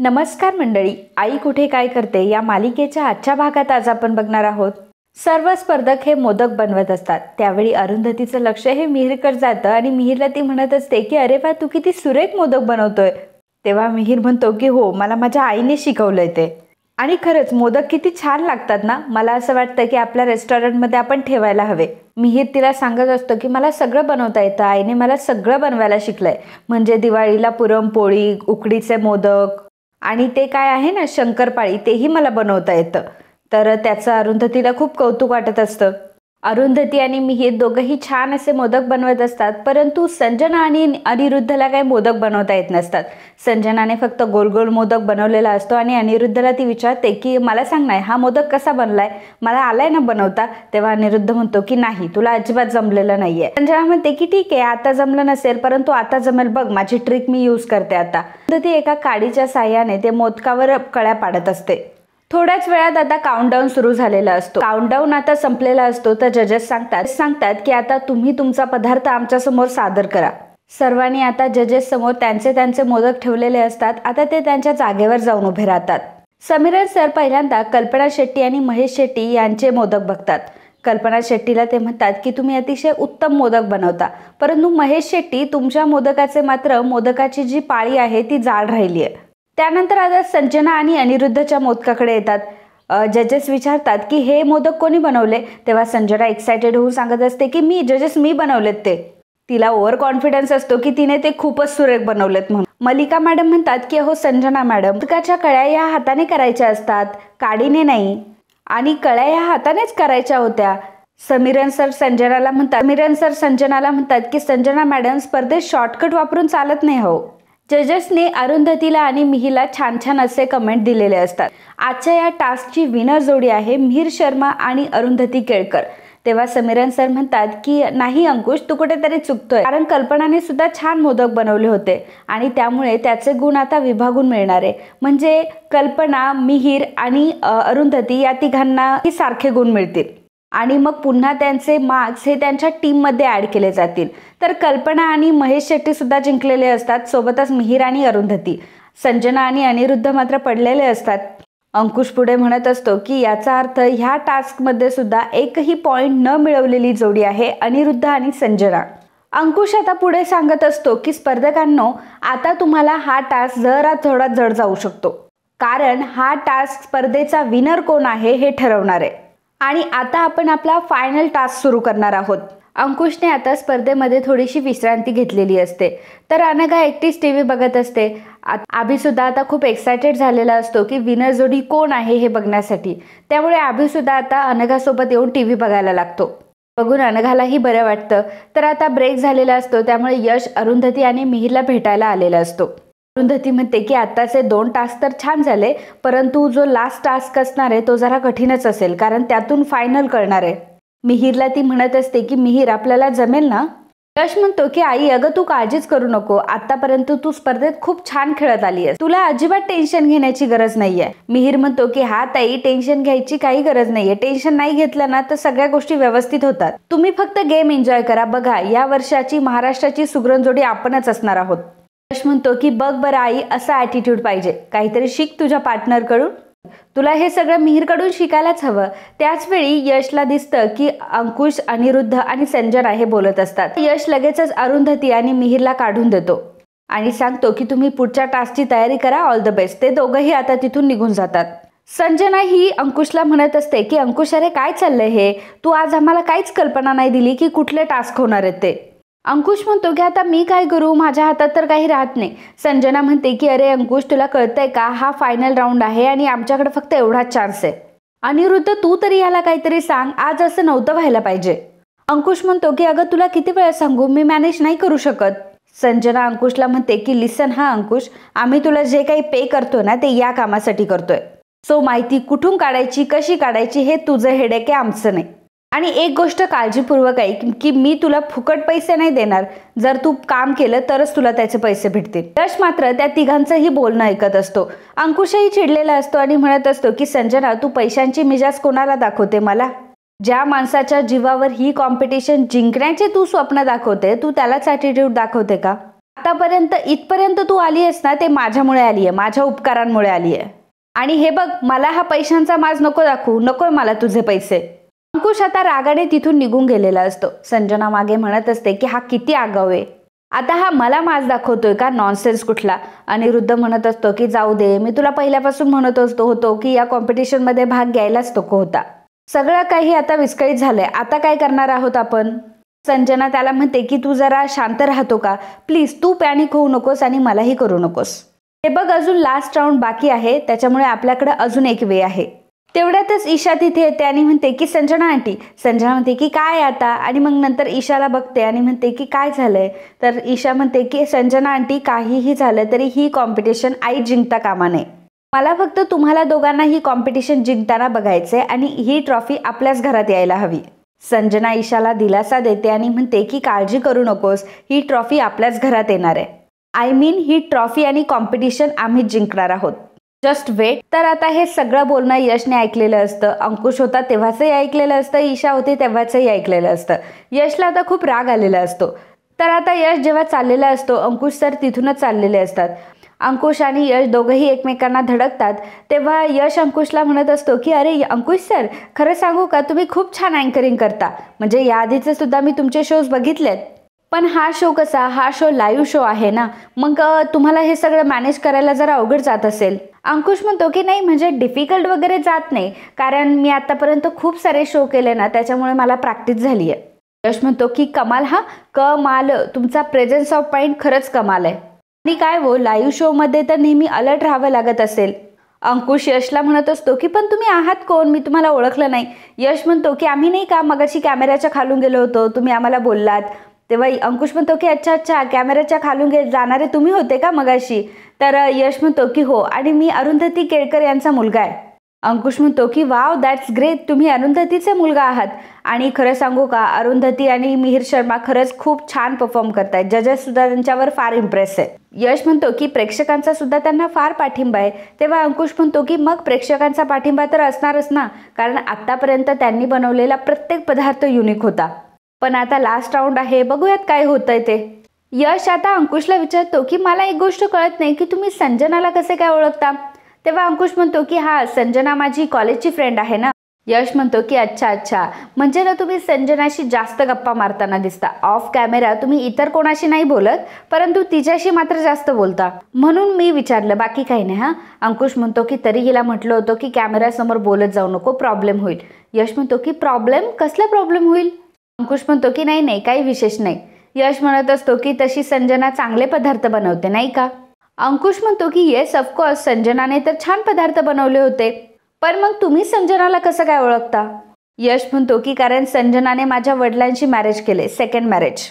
नमस्कार मंडळी, आई कुठे काय करते या मालिकेच्या आजच्या भागात आज आपण बघणार आहोत. सर्व स्पर्धक हे मोदक बनवत असतात. त्यावेळी अरुंधतीचं लक्ष हे मिहीरकडे जातं आणि मिहीरला ती म्हणत असते की अरे वा, तू किती सुरेख मोदक बनवतोय. तेव्हा मिहीर म्हणतो की हो, मला माझ्या आईने शिकवलंय ते. आणि खरंच मोदक किती छान लागतात ना. मला असं वाटतं की आपल्या रेस्टॉरंटमध्ये आपण ठेवायला हवे. मिहीर तिला सांगत असतो की मला सगळं बनवता येतं, आईने मला सगळं बनवायला शिकलंय. म्हणजे दिवाळीला पुरणपोळी, उकडीचे मोदक आणि ते काय आहे ना शंकरपाळी, तेही मला बनवता येतं. तर त्याचं अरुंधतीला खूप कौतुक वाटत असतं. अरुंधती आणि मिहीर दोघंही छान असे मोदक बनवत असतात, परंतु संजना आणि अनिरुद्धला काही मोदक बनवता येत नसतात. संजनाने फक्त गोल गोल मोदक बनवलेला असतो आणि अनिरुद्धला ती विचारते की मला सांग ना, हा मोदक कसा बनलाय, मला आलाय ना बनवता. तेव्हा अनिरुद्ध म्हणतो की नाही, तुला अजिबात जमलेलं नाहीये. संजना म्हणते की ठीक आहे, आता जमलं नसेल परंतु आता जमेल बघ, माझी ट्रिक मी यूज करते आता. ती एका काडीच्या साह्याने ते मोदकावर कळ्या पाडत असते. थोड्याच वेळात आता काउंटडाऊन सुरू झालेला असतो. काउंटडाऊन आता संपलेला असतो तर जजेस सांगतात की आता तुम्ही तुमचा पदार्थ आमच्या समोर सादर करा. सर्वांनी आता जजेस समोर त्यांचे मोदक ठेवलेले असतात. आता ते त्यांच्या जागेवर जाऊन उभे राहतात. समीरन सर पहिल्यांदा कल्पना शेट्टी आणि महेश शेट्टी यांचे मोदक बघतात. कल्पना शेट्टीला ते म्हणतात की तुम्ही अतिशय उत्तम मोदक बनवता, परंतु महेश शेट्टी, तुमच्या मोदकाची जी पाळी आहे ती जाड राहिली आहे. त्यानंतर आता संजना आणि अनिरुद्धच्या मोदकाकडे येतात. जजेस विचारतात की हे मोदक कोणी बनवले. तेव्हा संजना एक्सायटेड होऊन सांगत असते की मी बनवलेत ते. तिला ओव्हर कॉन्फिडन्स असतो की तिने ते खूपच सुरेख बनवलेत म्हणून. मलिका मॅडम म्हणतात की हो संजना मॅडम, मोदकाच्या कळ्या या हाताने करायच्या असतात, काडीने नाही, आणि कळ्या या हातानेच करायच्या होत्या. समीरन सर संजनाला म्हणतात की संजना मॅडम, स्पर्धेत शॉर्टकट वापरून चालत नाही हो. जजेसने अरुंधतीला आणि मिहीरला छान छान असे कमेंट दिलेले असतात. आजच्या या टास्कची विनर जोडी आहे मिहीर शर्मा आणि अरुंधती केळकर. तेव्हा समीरन सर म्हणतात की नाही अंकुश, तू कुठेतरी चुकतोय, कारण कल्पनाने सुद्धा छान मोदक बनवले होते आणि त्यामुळे त्याचे गुण आता विभागून मिळणार आहे. म्हणजे कल्पना, मिहीर आणि अरुंधती या तिघांनाही सारखे गुण मिळतील आणि मग पुन्हा त्यांचे मार्क्स हे त्यांच्या टीममध्ये ॲड केले जातील. तर कल्पना आणि महेश शेट्टी सुद्धा जिंकलेले असतात, सोबतच मिहीर आणि अरुंधती. संजना आणि अनिरुद्ध मात्र पडलेले असतात. अंकुश पुढे म्हणत असतो की याचा अर्थ ह्या टास्कमध्ये सुद्धा एकही पॉईंट न मिळवलेली जोडी आहे अनिरुद्ध आणि संजना. अंकुश आता पुढे सांगत असतो की स्पर्धकांनो, आता तुम्हाला हा टास्क जरा थोडा जड जाऊ शकतो, कारण हा टास्क स्पर्धेचा विनर कोण आहे हे ठरवणार आहे. आणि आता आपण आपला फायनल टास्क सुरू करणार आहोत. अंकुशने आता स्पर्धेमध्ये थोडीशी विश्रांती घेतलेली असते, तर अनघा एकटीच टीव्ही बघत असते. आभी सुद्धा आता खूप एक्सायटेड झालेला असतो की विनर जोडी कोण आहे हे बघण्यासाठी. त्यामुळे आभी सुद्धा आता अनघासोबत येऊन टीव्ही बघायला लागतो. बघून अनघालाही बरं वाटतं. तर आता ब्रेक झालेला असतो, त्यामुळे यश अरुंधती आणि मिहीरला भेटायला आलेला असतो. अरुंधती म्हणते की आताचे 2 टास्क तर छान झाले, परंतु जो लास्ट टास्क असणार आहे तो जरा कठीणच असेल, कारण त्यातून फायनल कळणार आहे. मिहीरला ती म्हणत असते की मिहीर, आपल्याला जमेल ना. यश म्हणतो की आई, अगं तू काळजीच करू नको, आतापर्यंत तू स्पर्धेत खूप छान खेळत आली आहेस, तुला अजिबात टेन्शन घेण्याची गरज नाहीये. मिहीर म्हणतो की हा ताई, टेन्शन घ्यायची काही गरज नाहीये, टेन्शन नाही घेतलं ना तर सगळ्या गोष्टी व्यवस्थित होतात. तुम्ही फक्त गेम एन्जॉय करा. बघा, या वर्षाची महाराष्ट्राची सुगरण जोडी आपणच असणार आहोत. यश म्हणतो की बघ बरं आई, असा ॲटिट्यूड पाहिजे, काहीतरी शिक तुझ्या पार्टनरकडून, तुला हे सगळं मिहीरकडून शिकायलाच हवं. त्याचवेळी यशला दिसतं की अंकुश, अनिरुद्ध आणि संजना हे बोलत असतात. यश लगेचच अरुंधती आणि मिहीरला काढून देतो आणि सांगतो की तुम्ही पुढच्या टास्कची तयारी करा, ऑल द बेस्ट. ते दोघंही आता तिथून निघून जातात. संजना ही अंकुशला म्हणत असते की अंकुश, अरे काय चाललंय हे, तू आज आम्हाला काहीच कल्पना नाही दिली की कुठले टास्क होणार आहेत ते. अंकुश म्हणतो की आता मी काय करू, माझ्या हातात तर काही राहत नाही. संजना म्हणते की अरे अंकुश, तुला कळतंय का, हा फायनल राऊंड आहे आणि आमच्याकडे फक्त एवढाच चान्स आहे. अनिरुद्ध, तू तरी याला काहीतरी सांग, आज असं नव्हतं व्हायला पाहिजे. अंकुश म्हणतो की अगं तुला किती वेळा सांगू, मी मॅनेज नाही करू शकत. संजना अंकुशला म्हणते की लिसन हा अंकुश, आम्ही तुला जे काही पे करतो ना ते या कामासाठी करतोय. सो माहिती कुठून काढायची, कशी काढायची हे तुझं हेडेक आहे, आमचं नाही. आणि एक गोष्ट काळजीपूर्वक ऐक की मी तुला फुकट पैसे नाही देणार, जर तू काम केलं तरच तुला त्याचे पैसे भेटतील. यश मात्र त्या तिघांचंही बोलणं ऐकत असतो. अंकुशही चिडलेला असतो आणि म्हणत असतो की संजना, तू पैशांची मिजाज कोणाला दाखवते मला. ज्या माणसाच्या जीवावर ही कॉम्पिटिशन जिंकण्याचे तू स्वप्न दाखवते, तू त्यालाच ॲटिट्यूड दाखवते का. आतापर्यंत इथपर्यंत तू आली आहेस ना, ते माझ्यामुळे आली आहे, माझ्या उपकारांमुळे आली आहे. आणि हे बघ, मला हा पैशांचा माज नको दाखवू, नकोय मला तुझे पैसे. अंकुश आता रागाने तिथून निघून गेलेला असतो. संजना मागे म्हणत असते की हा किती आगाऊ आहे, आता हा मला माज दाखवतोय का, नॉनसेन्स कुठला. अनिरुद्ध म्हणत असतो की जाऊ दे, मी तुला पहिल्यापासून म्हणत होतो की या कॉम्पिटिशनमध्ये भाग घ्यायलाच नको होता. सगळं काही आता विस्कळीत झालंय, आता काय करणार आहोत आपण. संजना त्याला म्हणते की तू जरा शांत राहतो का प्लीज, तू पॅनिक होऊ नकोस आणि मलाही करू नकोस. हे बघ, अजून लास्ट राऊंड बाकी आहे, त्याच्यामुळे आपल्याकडे अजून एक वे आहे. तेवढ्यातच ईशा तिथे येते आणि म्हणते की संजना आंटी. संजना म्हणते की काय आता, आणि मग नंतर ईशाला बघते आणि म्हणते की काय झालंय. तर ईशा म्हणते की संजना आंटी, काहीही झालं तरी ही कॉम्पिटिशन आई जिंकता कामा नये. मला फक्त तुम्हाला दोघांना ही कॉम्पिटिशन जिंकताना बघायचंय आणि ही ट्रॉफी आपल्याच घरात यायला हवी. संजना ईशाला दिलासा देते आणि म्हणते की काळजी करू नकोस, ही ट्रॉफी आपल्याच घरात येणार आहे. आय मीन ही ट्रॉफी आणि कॉम्पिटिशन आम्हीच जिंकणार आहोत. Just wait. तर आता हे सगळं बोलणं यशने ऐकलेलं असतं. अंकुश होता तेव्हाचंही ऐकलेलं असतं, ईशा होती तेव्हाचंही ऐकलेलं असतं. यशला आता खूप राग आलेला असतो. तर आता यश जेव्हा चाललेला असतो, अंकुश सर तिथूनच चाललेले असतात. अंकुश आणि यश दोघंही एकमेकांना धडकतात. तेव्हा यश अंकुशला म्हणत असतो की अरे अंकुश सर, खरं सांगू का, तुम्ही खूप छान अँकरिंग करता. म्हणजे याआधीचे सुद्धा मी तुमचे शोज बघितलेत, पण हा शो कसा, हा शो लाईव्ह शो आहे ना, मग तुम्हाला हे सगळं मॅनेज करायला जरा अवघड जात असेल. अंकुश म्हणतो की नाही, म्हणजे डिफिकल्ट वगैरे जात नाही, कारण मी आतापर्यंत खूप सारे शो केले ना, त्याच्यामुळे मला प्रॅक्टिस झाली आहे. यश म्हणतो की कमाल, हा कमाल, तुमचा प्रेझेन्स ऑफ माइंड खरंच कमाल आहे. आणि काय हो, लाईव्ह शो मध्ये तर नेहमी अलर्ट राहावं लागत असेल. अंकुश यशला म्हणत असतो की पण तुम्ही आहात कोण, मी तुम्हाला ओळखलं नाही. यश म्हणतो की आम्ही नाही का मगाशी कॅमेऱ्याच्या खालून गेलो होतो, तुम्ही आम्हाला बोललात. तेव्हा अंकुश म्हणतो की अच्छा अच्छा, कॅमेऱ्याच्या खालून जाणारे तुम्ही होते का मगाशी. तर यश म्हणतो की हो, आणि मी अरुंधती केळकर यांचा मुलगा आहे. अंकुश म्हणतो की वाव, दॅट्स ग्रेट, तुम्ही अरुंधतीचे मुलगा आहात. आणि खरं सांगू का, अरुंधती आणि मिहिर शर्मा खरंच खूप छान परफॉर्म करतायत, जजेस सुद्धा त्यांच्यावर फार इम्प्रेस आहे. यश म्हणतो की प्रेक्षकांचा सुद्धा त्यांना फार पाठिंबा आहे. तेव्हा अंकुश म्हणतो की मग प्रेक्षकांचा पाठिंबा तर असणारच ना, कारण आतापर्यंत त्यांनी बनवलेला प्रत्येक पदार्थ युनिक होता. पण आता लास्ट राऊंड आहे, बघूयात काय होतंय ते. यश आता अंकुशला विचारतो की मला एक गोष्ट कळत नाही की तुम्ही संजनाला कसे काय ओळखता. तेव्हा अंकुश म्हणतो की हा, संजना माझी कॉलेजची फ्रेंड आहे ना. यश म्हणतो की अच्छा अच्छा, म्हणजे ना तुम्ही संजनाशी जास्त गप्पा मारताना दिसता. ऑफ कॅमेरा तुम्ही इतर कोणाशी नाही बोलत, परंतु तिच्याशी मात्र जास्त बोलता, म्हणून मी विचारलं, बाकी काही नाही. हा, अंकुश म्हणतो की तरी हिला म्हटलं होतं की कॅमेऱ्यासमोर बोलत जाऊ नको, प्रॉब्लेम होईल. यश म्हणतो की प्रॉब्लेम, कसला प्रॉब्लेम होईल. अंकुश म्हणतो की नाही नाही, काही विशेष नाही. यश म्हणत असतो की तशी संजना चांगले पदार्थ बनवते नाही का. अंकुश म्हणतो की येस ऑफकोर्स, संजनाने तर छान पदार्थ बनवले होते, पण मग तुम्ही संजनाला कसं काय ओळखता. यश म्हणतो की कारण संजनाने माझ्या वडिलांशी मॅरेज केले, सेकंड मॅरेज.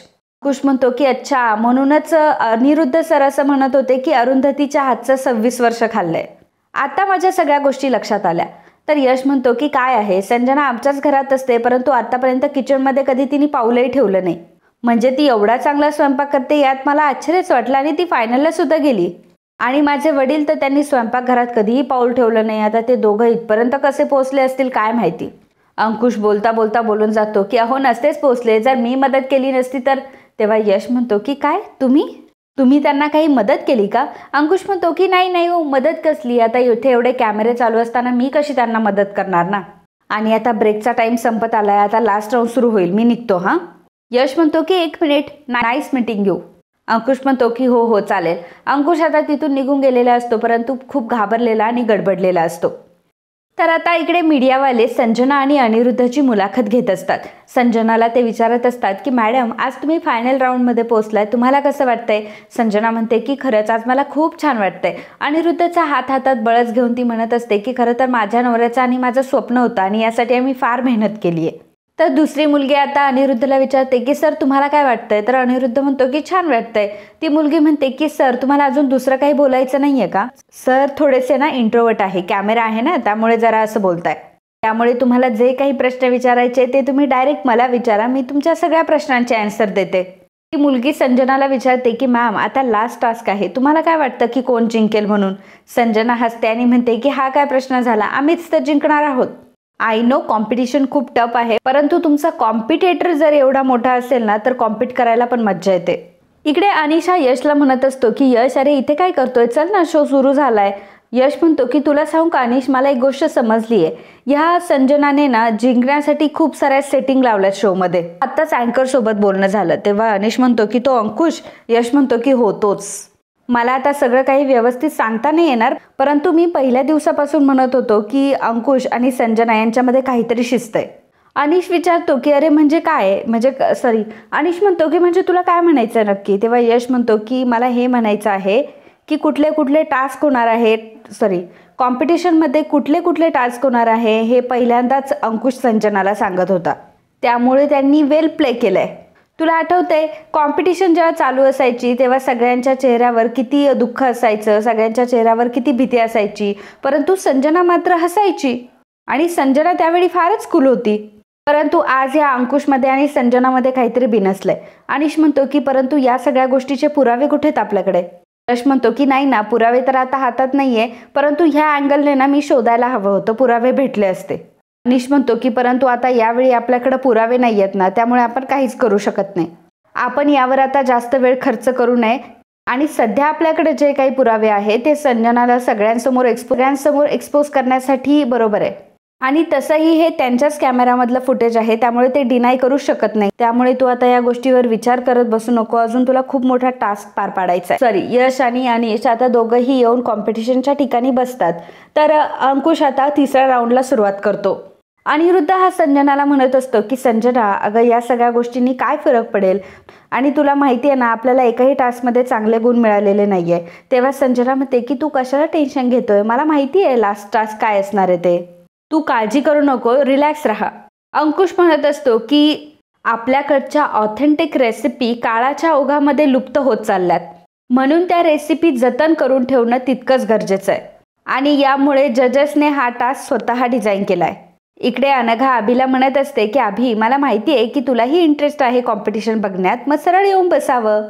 अंकुश म्हणतो की अच्छा, म्हणूनच अनिरुद्ध सर असं म्हणत होते की अरुंधतीच्या हातचं 26 वर्ष खाल्लंय. आता माझ्या सगळ्या गोष्टी लक्षात आल्या. तर यश म्हणतो की काय आहे, संजना आमच्याच घरात असते, परंतु आतापर्यंत किचनमध्ये कधी तिने पाऊलही ठेवलं नाही. म्हणजे ती एवढा चांगला स्वयंपाक करते यात मला आश्चर्यच वाटलं, आणि ती फायनलला सुद्धा गेली. आणि माझे वडील तर त्यांनी स्वयंपाकघरात कधीही पाऊल ठेवलं नाही. आता ते दोघं इथपर्यंत कसे पोहोचले असतील काय माहिती. अंकुश बोलता बोलता बोलून जातो की अहो नसतेच पोहोचले, जर मी मदत केली नसती तर. तेव्हा यश म्हणतो की काय, तुम्ही त्यांना काही मदत केली का. अंकुश म्हणतो की नाही नाही हो, मदत कसली, आता इथे एवढे कॅमेरे चालू असताना मी कशी त्यांना मदत करणार ना. आणि आता ब्रेकचा टाइम संपत आलाय, आता लास्ट राऊंड सुरू होईल, मी निघतो हा. यश म्हणतो की 1 मिनिट, नाईस मीटिंग यू. अंकुश म्हणतो की हो हो चालेल. अंकुश आता तिथून निघून गेलेला असतो, परंतु खूप घाबरलेला आणि गडबडलेला असतो. तर आता इकडे मीडियावाले संजना आणि अनिरुद्धची मुलाखत घेत असतात. संजनाला ते विचारत असतात की मॅडम, आज तुम्ही फायनल राऊंडमध्ये पोहोचलाय, तुम्हाला कसं वाटतंय. संजना म्हणते की खरंच आज मला खूप छान वाटतंय. अनिरुद्धचा हातात बळच घेऊन ती म्हणत असते की खरं तर माझ्या नवऱ्याचं आणि माझं स्वप्न होतं, आणि यासाठी आम्ही फार मेहनत केली आहे. तर दुसरी मुलगी आता अनिरुद्धला विचारते की सर तुम्हाला काय वाटतंय. तर अनिरुद्ध म्हणतो की छान वाटतंय. ती मुलगी म्हणते की सर तुम्हाला अजून दुसरं काही बोलायचं नाहीये का. सर थोडेसे ना इंट्रोवर्ट आहे, कॅमेरा आहे ना त्यामुळे जरा असं बोलताय, त्यामुळे तुम्हाला जे काही प्रश्न विचारायचे ते तुम्ही डायरेक्ट मला विचारा, मी तुमच्या सगळ्या प्रश्नांचे आन्सर देते. ती मुलगी संजनाला विचारते की मॅम आता लास्ट टास्क आहे, तुम्हाला काय वाटतं की कोण जिंकेल म्हणून. संजना हसते आणि म्हणते की हा काय प्रश्न झाला, आम्हीच तर जिंकणार आहोत. आय नो कॉम्पिटिशन खूप टफ आहे, परंतु तुमचा कॉम्पिटेटर जर एवढा मोठा असेल ना तर कॉम्पिट करायला पण मज्जा येते. इकडे अनिशा यशला म्हणत असतो की यश, अरे इथे काय करतोय, चल ना, शो सुरू झालाय. यश म्हणतो की तुला सांगू का अनिश, मला एक गोष्ट समजली आहे. ह्या संजनाने ना जिंकण्यासाठी खूप साऱ्या सेटिंग लावल्यात शोमध्ये. आत्ताच अँकर सोबत बोलणं झालं तेव्हा अनिश म्हणतो की तो अंकुश. यश म्हणतो की हो तोच. मला आता सगळं काही व्यवस्थित सांगता नाही येणार, परंतु मी पहिल्या दिवसापासून म्हणत होतो की अंकुश आणि संजना यांच्यामध्ये काहीतरी शिस्त आहे. अनिश विचारतो की अरे म्हणजे काय, म्हणजे सॉरी, अनिश म्हणतो की म्हणजे तुला काय म्हणायचं नक्की. तेव्हा यश म्हणतो की मला हे म्हणायचं आहे की कुठले कुठले टास्क होणार आहेत, सॉरी, कॉम्पिटिशनमध्ये कुठले कुठले टास्क होणार आहे हे पहिल्यांदाच अंकुश संजनाला सांगत होता. त्यामुळे त्यांनी वेल प्ले केलंय. तुला आठवतंय कॉम्पिटिशन जेव्हा चालू असायची तेव्हा सगळ्यांच्या चेहऱ्यावर किती दुःख असायचं, सगळ्यांच्या चेहऱ्यावर किती भीती असायची, परंतु संजना मात्र हसायची आणि संजना त्यावेळी फारच कूल होती. परंतु आज या अंकुशमध्ये आणि संजनामध्ये काहीतरी बिनसलंय. अनिश म्हणतो की परंतु या सगळ्या गोष्टीचे पुरावे कुठेत आपल्याकडे. यश म्हणतो की नाही ना, पुरावे तर आता हातात नाहीये, परंतु ह्या अँगलने ना मी शोधायला हवं होतं, पुरावे भेटले असते. अनिश म्हणतो की परंतु आता यावेळी आपल्याकडे पुरावे नाही आहेत ना, त्यामुळे आपण काहीच करू शकत नाही. आपण यावर आता जास्त वेळ खर्च करू नये आणि सध्या आपल्याकडे जे काही पुरावे आहेत ते संजनाला सगळ्यांसमोर एक्सपोज करण्यासाठी बरोबर आहे. आणि तसंही हे त्यांच्याच कॅमेरामधलं फुटेज आहे, त्यामुळे ते डिनाय करू शकत नाही. त्यामुळे तू आता या गोष्टीवर विचार करत बसू नको, अजून तुला खूप मोठा टास्क पार पाडायचा आहे. सॉरी, यश आणि अनिश आता दोघंही येऊन कॉम्पिटिशनच्या ठिकाणी बसतात. तर अंकुश आता तिसऱ्या राऊंडला सुरुवात करतो. अनिरुद्ध हा संजनाला म्हणत असतो की संजना, अगं या सगळ्या गोष्टींनी काय फरक पडेल, आणि तुला माहिती आहे ना आपल्याला एकही टास्कमध्ये चांगले गुण मिळालेले नाहीये. तेव्हा संजना म्हणते की तू कशाला टेन्शन घेतोय, मला माहिती आहे लास्ट टास्क काय असणार आहे ते, तू काळजी करू नको, रिलॅक्स राहा. अंकुश म्हणत असतो की आपल्याकडच्या ऑथेंटिक रेसिपी काळाच्या ओघामध्ये लुप्त होत चालल्यात, म्हणून त्या रेसिपी जतन करून ठेवणं तितकंच गरजेचं आहे आणि यामुळे जजेसने हा टास्क स्वतः डिझाईन केलाय. इकडे अनघा अभिला म्हणत असते की अभि, मला माहिती आहे की तुलाही इंटरेस्ट आहे कॉम्पिटिशन बघण्यात, मग सरळ येऊन बसावं,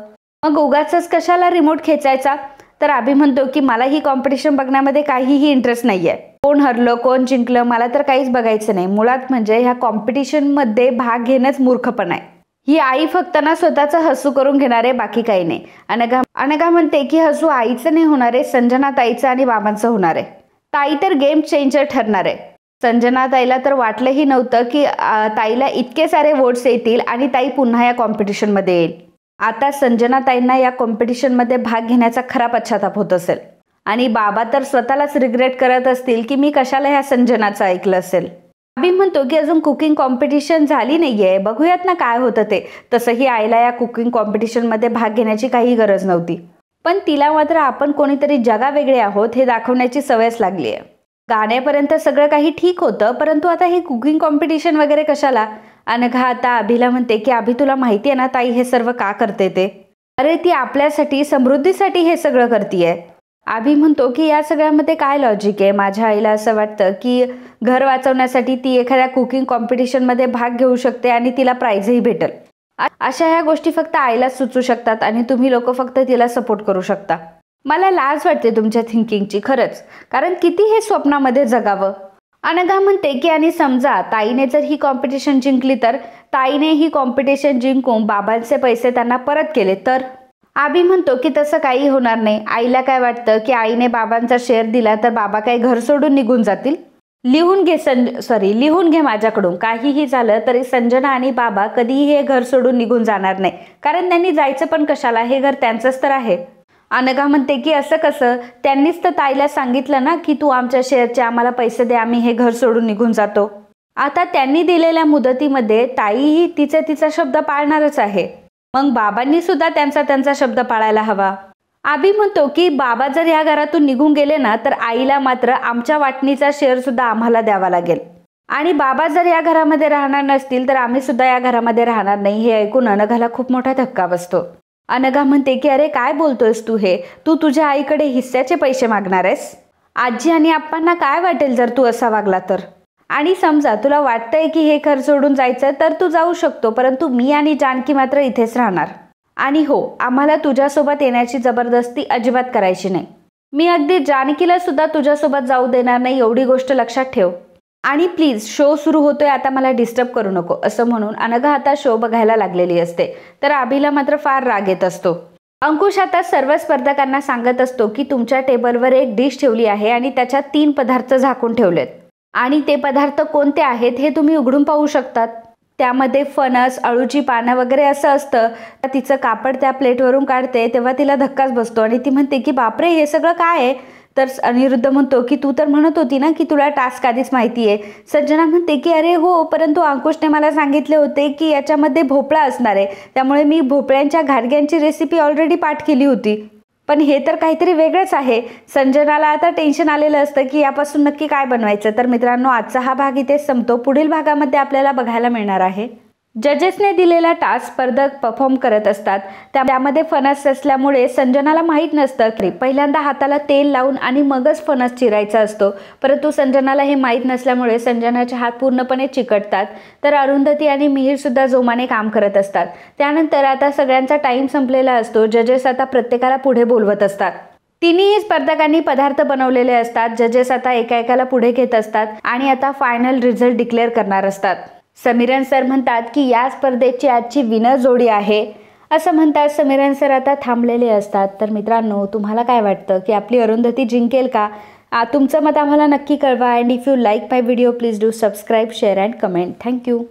मग उगाचच कशाला रिमोट खेचायचा. तर अभि म्हणतो की मला ही कॉम्पिटिशन बघण्यामध्ये काहीही इंटरेस्ट नाहीये, कोण हरलं कोण जिंकलं मला तर काहीच बघायचं नाही. मुळात म्हणजे ह्या कॉम्पिटिशनमध्ये भाग घेणंच मूर्खपणा आहे. ही आई फक्त ना स्वतःचं हसू करून घेणार आहे, बाकी काही नाही. अनघा म्हणते की हसू आईचं नाही होणार आहे, संजना ताईचं आणि बाबांचं होणार आहे. ताई तर गेम चेंजर ठरणार आहे. संजना ताईला तर वाटलंही नव्हतं की ताईला इतके सारे वोट्स येतील आणि ताई पुन्हा या कॉम्पिटिशनमध्ये येईल. आता संजना ताईंना या कॉम्पिटिशनमध्ये भाग घेण्याचा खरा पश्चाताप होत असेल आणि बाबा तर स्वतःलाच रिग्रेट करत असतील की मी कशाला ह्या संजनाचं ऐकलं असेल. अभि म्हणतो की अजून कुकिंग कॉम्पिटिशन झाली नाहीये, बघूयात ना काय होतं ते. तसंही आईला या कुकिंग कॉम्पिटिशनमध्ये भाग घेण्याची काही गरज नव्हती, पण तिला मात्र आपण कोणीतरी जगावेगळे आहोत हे दाखवण्याची सवयच लागली आहे. गाण्यापर्यंत सगळं काही ठीक होतं, परंतु आता हे कुकिंग कॉम्पिटिशन वगैरे कशाला. अनघा आता अभिला म्हणते की अभि, तुला माहिती आहे ना ताई हे सर्व का करते ते. अरे ती आपल्यासाठी, समृद्धीसाठी हे सगळं करतीये. अभि म्हणतो की या सगळ्यामध्ये काय लॉजिक आहे. माझ्या आईला असं वाटतं की घर वाचवण्यासाठी ती एखाद्या कुकिंग कॉम्पिटिशनमध्ये भाग घेऊ शकते आणि तिला प्राइजही भेटेल. अशा ह्या गोष्टी फक्त आईलाच सुचू शकतात आणि तुम्ही लोक फक्त तिला सपोर्ट करू शकता. मला लाज वाटते तुमच्या थिंकिंगची खरंच, कारण किती हे स्वप्नामध्ये जगावं. अनघा म्हणते की आणि समजा ताईने जर ही कॉम्पिटिशन जिंकली तर ताईने ही कॉम्पिटिशन जिंकून बाबांचे पैसे त्यांना परत केले तर. अभि म्हणतो की तसं काही होणार नाही. आईला काय वाटतं की आईने बाबांचा शेअर दिला तर बाबा काही घर सोडून निघून जातील. लिहून घे माझ्याकडून, काहीही झालं तरी संजना आणि बाबा कधीही हे घर सोडून निघून जाणार नाही, कारण त्यांनी जायचं पण कशाला, हे घर त्यांचंच तर आहे. अनघा म्हणते की असं कसं, त्यांनीच तर ताईला सांगितलं ना की तू आमच्या शेअरचे आम्हाला पैसे दे, आम्ही हे घर सोडून निघून जातो. आता त्यांनी दिलेल्या मुदतीमध्ये ताईही तिचा शब्द पाळणारच आहे, मग बाबांनी सुद्धा त्यांचा शब्द पाळायला हवा. अभि म्हणतो की बाबा जर या घरातून निघून गेले ना तर आईला मात्र आमच्या वाटणीचा शेअर सुद्धा आम्हाला द्यावा लागेल, आणि बाबा जर या घरामध्ये राहणार नसतील तर आम्ही सुद्धा या घरामध्ये राहणार नाही. हे ऐकून अनघाला खूप मोठा धक्का बसतो. अनघा म्हणते की अरे काय बोलतोयस तू हे, तू तुझ्या आईकडे हिस्स्याचे पैसे मागणार आहेस. आजी आणि आप्पांना काय वाटेल जर तू असा वागला तर. आणि समजा तुला वाटतंय की हे घर सोडून जायचं तर तू जाऊ शकतो, परंतु मी आणि जानकी मात्र इथेच राहणार. आणि हो, आम्हाला तुझ्यासोबत येण्याची जबरदस्ती अजिबात करायची नाही. मी अगदी जानकीला सुद्धा तुझ्यासोबत जाऊ देणार नाही, एवढी गोष्ट लक्षात ठेव. आणि प्लीज शो सुरू होतोय आता, मला डिस्टर्ब करू नको, असं म्हणून अनघा आता शो बघायला लागलेली असते. तर अभिला मात्र फार राग येत असतो. अंकुश आता सर्व स्पर्धकांना सांगत असतो की तुमच्या टेबलवर एक डिश ठेवली आहे आणि त्याच्यात 3 पदार्थ झाकून ठेवलेत आणि ते पदार्थ कोणते आहेत हे तुम्ही उघडून पाहू शकतात. त्यामध्ये फणस, अळूची पानं वगैरे असं असतं. तिचं कापड त्या प्लेटवरून काढते तेव्हा तिला धक्काच बसतो आणि ती म्हणते की बापरे, हे सगळं काय आहे. तर अनिरुद्ध म्हणतो की तू तर म्हणत होती ना की तुला टास्क आधीच माहिती आहे. संजना म्हणते की अरे हो, परंतु अंकुशने मला सांगितले होते की याच्यामध्ये भोपळा असणार आहे, त्यामुळे मी भोपळ्यांच्या घाटग्यांची रेसिपी ऑलरेडी पाठ केली होती. पण हे तर काहीतरी वेगळंच आहे. संजनाला आता टेन्शन आलेलं असतं की यापासून नक्की काय बनवायचं. तर मित्रांनो, आजचा हा भाग इथेच संपतो. पुढील भागामध्ये आपल्याला बघायला मिळणार आहे जजेसने दिलेला टास्क स्पर्धक परफॉर्म करत असतात. त्यामध्ये फणस असल्यामुळे संजनाला माहीत नसतं की पहिल्यांदा हाताला तेल लावून आणि मगच फणस चिरायचा असतो. परंतु संजनाला हे माहीत नसल्यामुळे संजनाचे हात पूर्णपणे चिकटतात. तर अरुंधती आणि मिहीर सुद्धा जोमाने काम करत असतात. त्यानंतर आता सगळ्यांचा टाइम संपलेला असतो. जजेस आता प्रत्येकाला पुढे बोलवत असतात. तिन्ही स्पर्धकांनी पदार्थ बनवलेले असतात. जजेस आता एका पुढे घेत असतात आणि आता फायनल रिझल्ट डिक्लेअर करणार असतात. समीरन सर म्हणतात की या स्पर्धेची आजची विनर जोडी आहे असं म्हणतात. समीरन सर आता थांबलेले असतात. तर मित्रांनो, तुम्हाला काय वाटतं की आपली अरुंधती जिंकेल का? तुमचं मत आम्हाला नक्की कळवा. And if you like my video, please do subscribe, share and comment. Thank you.